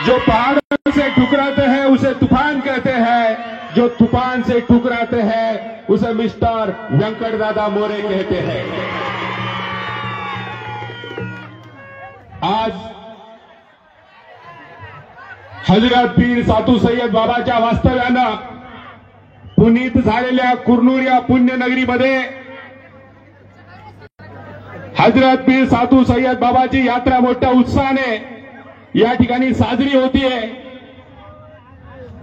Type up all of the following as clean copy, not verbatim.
जो पहाड़ों से ठुकराते हैं उसे तूफान कहते हैं, जो तूफान से ठुकराते हैं उसे मिस्टर वेंकट दादा मोरे कहते हैं। आज हजरत पीर सातू सय्यद बाबाच्या वास्तव्यानं पुनीत झालेल्या कुरनूर या पुण्यनगरीमध्ये हजरत पीर सातू सय्यद बाबाची यात्रा मोठ्या उत्साहाने या ठिकाणी साजरी होतीये।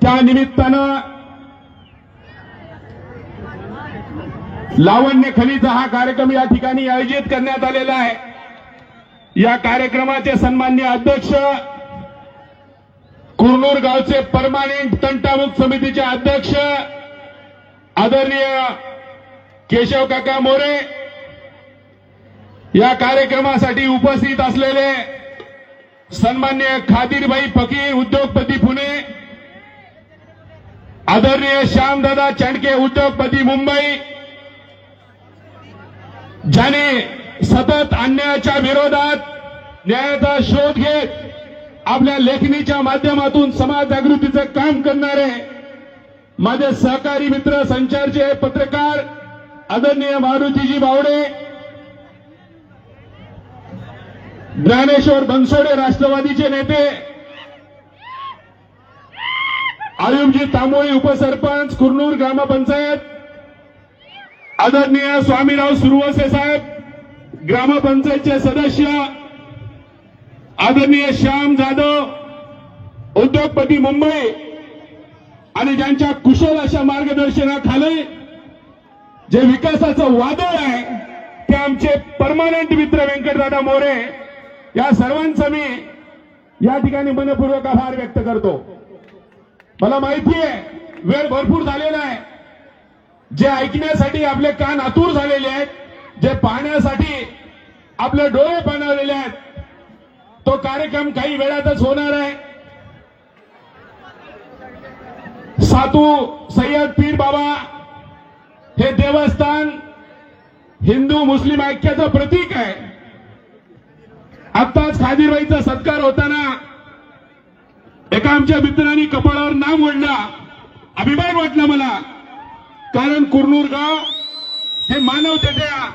त्या निमित्तानं लावण्य खलीचा हा कार्यक्रम या ठिकाणी आयोजित करण्यात आलेला आहे। या कार्यक्रमाचे सन्माननीय अध्यक्ष, कुरनूर गावचे परमानेंट तंटामुक्त समितीचे अध्यक्ष आदरणीय केशव काका मोरे, या कार्यक्रमासाठी उपस्थित असलेले सन्माननीय खादीरभाई फकीर उद्योगपती पुणे, आदरणीय श्यामदादा चांडके उद्योगपती मुंबई, ज्याने सतत अन्यायाच्या विरोधात न्यायाचा शोध घेत आपल्या लेखणीच्या माध्यमातून समाज जागृतीचं काम करणारे माझे सहकारी मित्र, संचारचे पत्रकार आदरणीय मारुतीजी बावडे, ज्ञानेश्वर बनसोडे राष्ट्रवादीचे नेते, आयुबजी तांबोळी उपसरपंच कुरनूर ग्रामपंचायत, आदरणीय स्वामीराव सुरवसे साहेब ग्रामपंचायतचे सदस्य, आदरणीय श्याम जाधव उद्योगपती मुंबई, आणि ज्यांच्या कुशल अशा मार्गदर्शनाखाली जे विकासाचं वादळ आहे ते आमचे परमानंट मित्र वेंकटदादा मोरे, या सर्वांचा मी या ठिकाणी मनपूर्वक आभार व्यक्त करतो। मला माहिती आहे वेळ भरपूर झालेला आहे, जे ऐकण्यासाठी आपले कान आतुर झालेले आहेत, जे पाहण्यासाठी आपले डोळे पाणावलेले आहेत, तो कार्यक्रम काही वेळातच होणार आहे। सातू सय्यद पीर बाबा हे देवस्थान हिंदू मुस्लिम ऐक्याचं प्रतीक आहे। आत्ताच खादीरबाईचा सत्कार होताना एका आमच्या मित्रांनी कपाळावर नाम ओढला, अभिमान वाटला मला, कारण कुरनूर गाव हे मानवतेच्या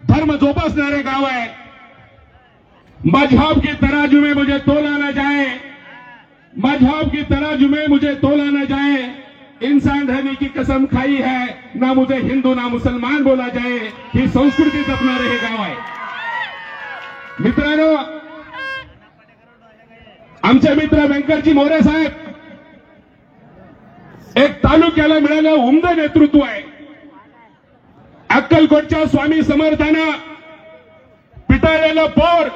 धर्म जोपासणारे गाव आहे। मजहब के तराजू में मुझे तोला न जाए, मजहब की तराजू में मुझे तोला न जाए, इंसान रहने की कसम खाई है, ना मुझे हिंदू ना मुसलमान बोला जाए, ही संस्कृती जपणारे हे गाव आहे। मित्रांनो, आमचे मित्र व्यंकटजी मोरे साहेब एक तालुक्याला मिळालं उमदं नेतृत्व आहे। अक्कलकोटच्या स्वामी समर्थानं पिटाळलेलं पोर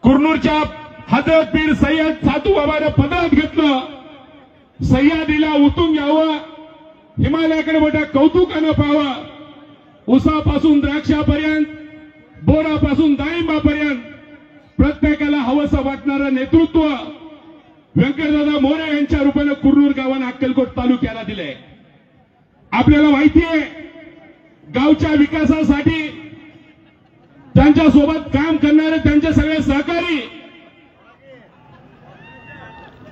कुरनूरच्या हजरत पीर सय्यद सातू बाबानं पदरात घेतलं। सह्याद्रीला उतून यावं, हिमालयाकडे मोठ्या कौतुकानं पाहावं, उसापासून द्राक्षापर्यंत, बोरापासून डाळिंबापर्यंत प्रत्येकाला हवंसं वाटणारं नेतृत्व व्यंकटदादा मोरे यांच्या रूपानं कुरनूर गावानं अक्कलकोट तालुक्याला दिलंय। आपल्याला माहिती आहे गावच्या विकासासाठी त्यांच्यासोबत काम करणारे त्यांचे सगळे सहकारी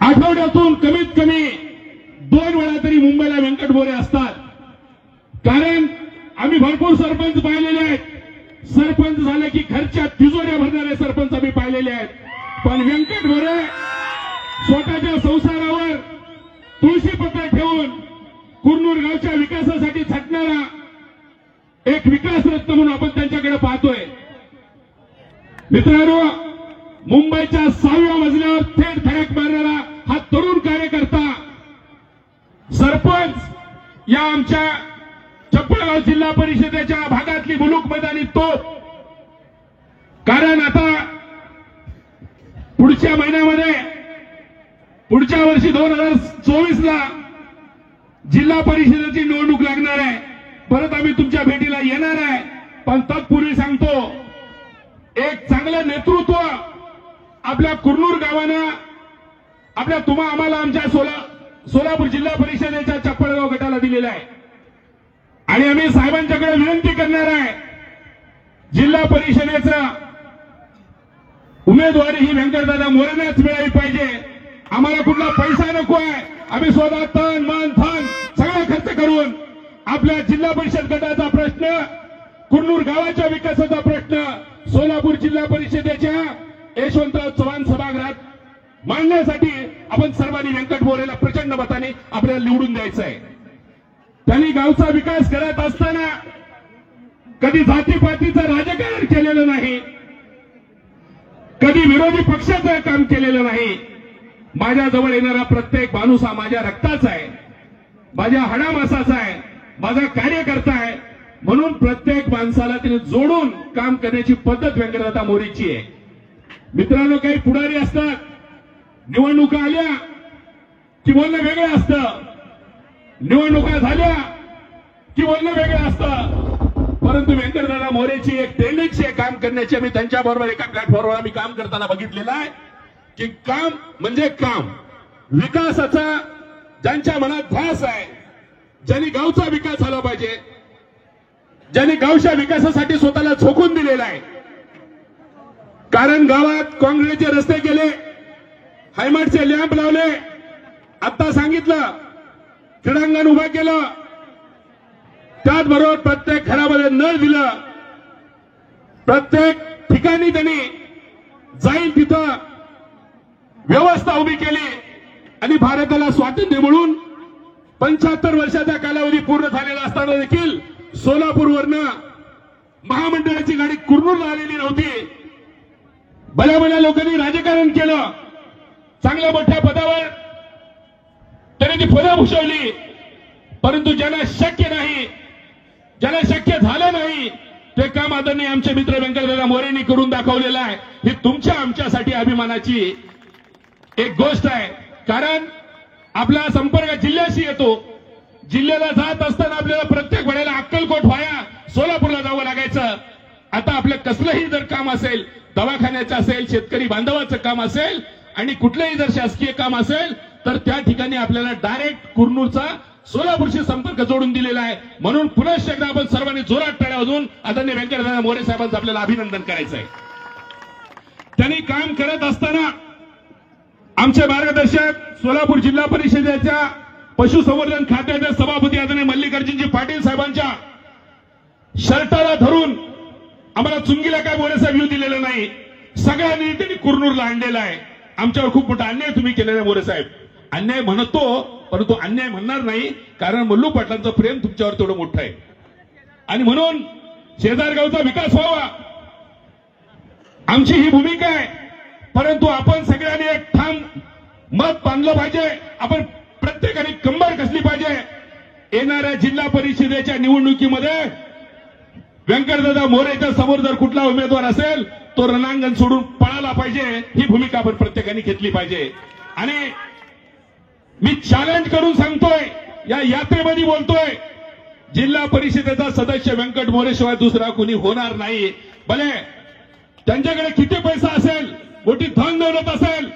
आठवड्यातून कमीत कमी 2 वेळा तरी मुंबईला व्यंकट मोरे असतात। कारण आम्ही भरपूर सरपंच पाहिलेले आहेत, सरपंच झाले की घरच्या तिजोऱ्या भरणारे सरपंच आम्ही पाहिलेले आहेत, पण व्यंकट मोरे स्वतःच्या संसारावर तुळशीपत्र ठेवून कुरनूर गावच्या विकासासाठी झटणारा एक विकास रत्न म्हणून आपण त्यांच्याकडे पाहतोय। मित्रांनो, मुंबईच्या 6व्या मजल्यावर थेट धडक मारणारा हा तरुण कार्यकर्ता सरपंच या आमच्या चप्पळगाव जिल्हा परिषदेच्या भागातली मुलूक मैदानी तोप। कारण आता पुढच्या महिन्यामध्ये, पुढच्या वर्षी 2024ला जिल्हा परिषदेची निवडणूक लागणार आहे। परत आम्ही तुमच्या भेटीला येणार आहे, पण तत्पूर्वी सांगतो एक चांगलं नेतृत्व आपल्या कुरनूर गावानं आपल्या आम्हाला आमच्या सोलापूर जिल्हा परिषदेच्या चप्पळगाव गटाला दिलेला आहे। आणि आम्ही साहेबांच्याकडे विनंती करणार आहे, जिल्हा परिषदेचा उमेदवारी ही व्यंकटदादा मोरेंनाच मिळाली पाहिजे, आम्हाला कुठला पैसा नको आहे. आम्ही स्वतः तन मन धन सगळा खर्च करून आपल्या जिल्हा परिषद गटाचा प्रश्न, कुर्नूर गावाच्या विकासाचा प्रश्न सोलापूर जिल्हा परिषदेच्या यशवंतराव चव्हाण सभागृहात मांडण्यासाठी आपण सर्वांनी व्यंकट मोरेला प्रचंड मताने आपल्याला निवडून द्यायचं आहे. त्यांनी गावचा विकास करत असताना कधी जातीपातीचं राजकारण केलेलं नाही, कधी विरोधी पक्षाचं काम केलेलं नाही. माझ्याजवळ येणारा प्रत्येक माणूस हा माझ्या रक्ताचा आहे, माझ्या हाडामासाचा आहे, माझा कार्यकर्ता आहे. म्हणून प्रत्येक माणसाला तिने जोडून काम करण्याची पद्धत व्यंकटदादा मोरेची आहे. मित्रांनो, काही पुढारी असतात, निवडणुका आल्या की बोलणं वेगळं असतं, निवडणुका झाल्या की बोलणं वेगळं असतं. परंतु व्यंकटदादा मोरेची एक टेंडन्सी आहे काम करण्याची. मी त्यांच्याबरोबर एका प्लॅटफॉर्मवर आम्ही काम करताना बघितलेलं आहे की काम म्हणजे काम, विकासाचा ज्यांच्या मनात ध्यास आहे, ज्यांनी गावचा विकास झाला पाहिजे, ज्यांनी गावच्या विकासासाठी स्वतःला झोकून दिलेला आहे. कारण गावात काँक्रीटचे रस्ते केले, हायमार्टचे लॅम्प लावले, आता सांगितलं क्रीडांगण उभं केलं, त्याचबरोबर प्रत्येक घरामध्ये नळ दिलं, प्रत्येक ठिकाणी त्यांनी जाईल तिथं व्यवस्था उभी केली. आणि भारताला स्वातंत्र्य मिळून 75 वर्षाचा कालावधी पूर्ण झालेला असताना देखील सोलापूरवरनं महामंडळाची गाडी कुर्नूरला आलेली नव्हती. भल्या भल्या लोकांनी राजकारण केलं, चांगल्या मोठ्या पदावर त्यांनी ती पदं भूषवली. परंतु ज्यांना शक्य नाही, ज्याला शक्य झालं नाही, ते काम आदरणीय आमचे मित्र व्यंकटदादा मोरेंनी करून दाखवलेलं आहे. ही तुमच्या आमच्यासाठी अभिमानाची एक गोष्ट आहे. कारण आपला संपर्क जिल्ह्याशी येतो. जिल्ह्याला जात असताना आपल्याला प्रत्येक वेळेला अक्कलकोट व्हाया सोलापूरला जावं लागायचं. आता आपलं कसलंही जर काम असेल, दवाखान्याचं असेल, शेतकरी बांधवाचं काम असेल आणि कुठलंही जर शासकीय काम असेल, तर त्या ठिकाणी आपल्याला डायरेक्ट कुर्नूरचा सोलापूरशी संपर्क जोडून दिलेला आहे. म्हणून पुन्हा एकदा आपण सर्वांनी जोरात टाळ्या वाजवून आदरणीय व्यंकटदादा मोरे साहेबांचं आपल्याला अभिनंदन करायचं आहे. त्यांनी काम करत असताना आमचे मार्गदर्शक सोलापूर जिल्हा परिषदेच्या पशुसंवर्धन खात्याचे सभापती आदरणीय मल्लिकार्जुनजी पाटील साहेबांच्या शर्टाला धरून आम्हाला चुंगीला काय मोरे साहेब येऊ दिलेलं नाही. सगळ्यांनी त्यांनी कुर्नूरला आणलेला आहे. आमच्यावर खूप मोठा अन्याय तुम्ही केलेला मोरे साहेब. अन्याय म्हणतो, परंतु अन्याय म्हणणार नाही, कारण मल्लू पाटलांचं प्रेम तुमच्यावर तेवढं मोठं आहे. आणि म्हणून शेजारगावचा विकास व्हावा आमची ही भूमिका आहे. परंतु आपण सगळ्यांनी एक ठाम मत बांधलं पाहिजे. आपण प्रत्येकाने कंबर कसली पाहिजे. येणाऱ्या जिल्हा परिषदेच्या निवडणुकीमध्ये व्यंकटदादा मोरेच्या समोर जर कुठला उमेदवार असेल, तो रणांगण सोडून पळाला पाहिजे. ही भूमिका आपण प्रत्येकाने घेतली पाहिजे. आणि मी चॅलेंज करून सांगतोय, या यात्रेमध्ये बोलतोय, जिल्हा परिषदेचा सदस्य व्यंकट मोरेशिवाय दुसरा कोणी होणार नाही. भले त्यांच्याकडे किती पैसा असेल, मोठी धन दौलत असेल,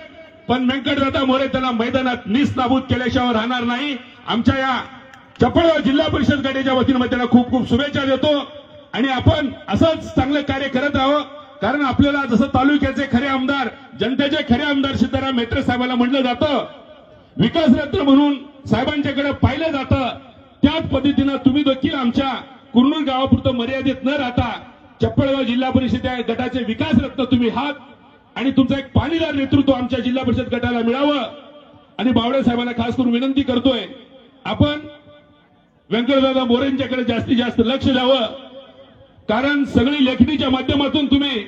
पण व्यंकटदादा मोरे त्यांना मैदानात निस्ताबूत केल्याशिवाय राहणार नाही. आमच्या या चपळगाव जिल्हा परिषद गटाच्या वतीने त्यांना खूप खूप शुभेच्छा देतो. आणि आपण असंच चांगलं कार्य करत राहावं. कारण आपल्याला जसं तालुक्याचे खरे आमदार, जनतेचे खरे आमदार सिद्धाराम म्हेत्रे साहेबांना म्हटलं जातं, विकासरत्न म्हणून साहेबांच्याकडे पाहिलं जातं, त्याच पद्धतीनं तुम्ही देखील आमच्या कुर्नूर गावापुरतं मर्यादित न राहता चप्पळगाव जिल्हा परिषद गटाचे विकासरत्न तुम्ही आहात. आणि तुमचं एक पाणीदार नेतृत्व आमच्या जिल्हा परिषद गटाला मिळावं. आणि बावडे साहेबांना खास करून विनंती करतोय, आपण व्यंकटदादा मोरेंच्याकडे जास्तीत जास्त लक्ष द्यावं. कारण सगळी लेखणीच्या माध्यमातून तुम्ही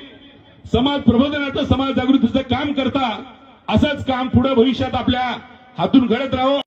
समाज प्रबोधनाचं, समाज जागृतीचं काम करता. असंच काम पुढे भविष्यात आपल्या हातून घडत राहावं.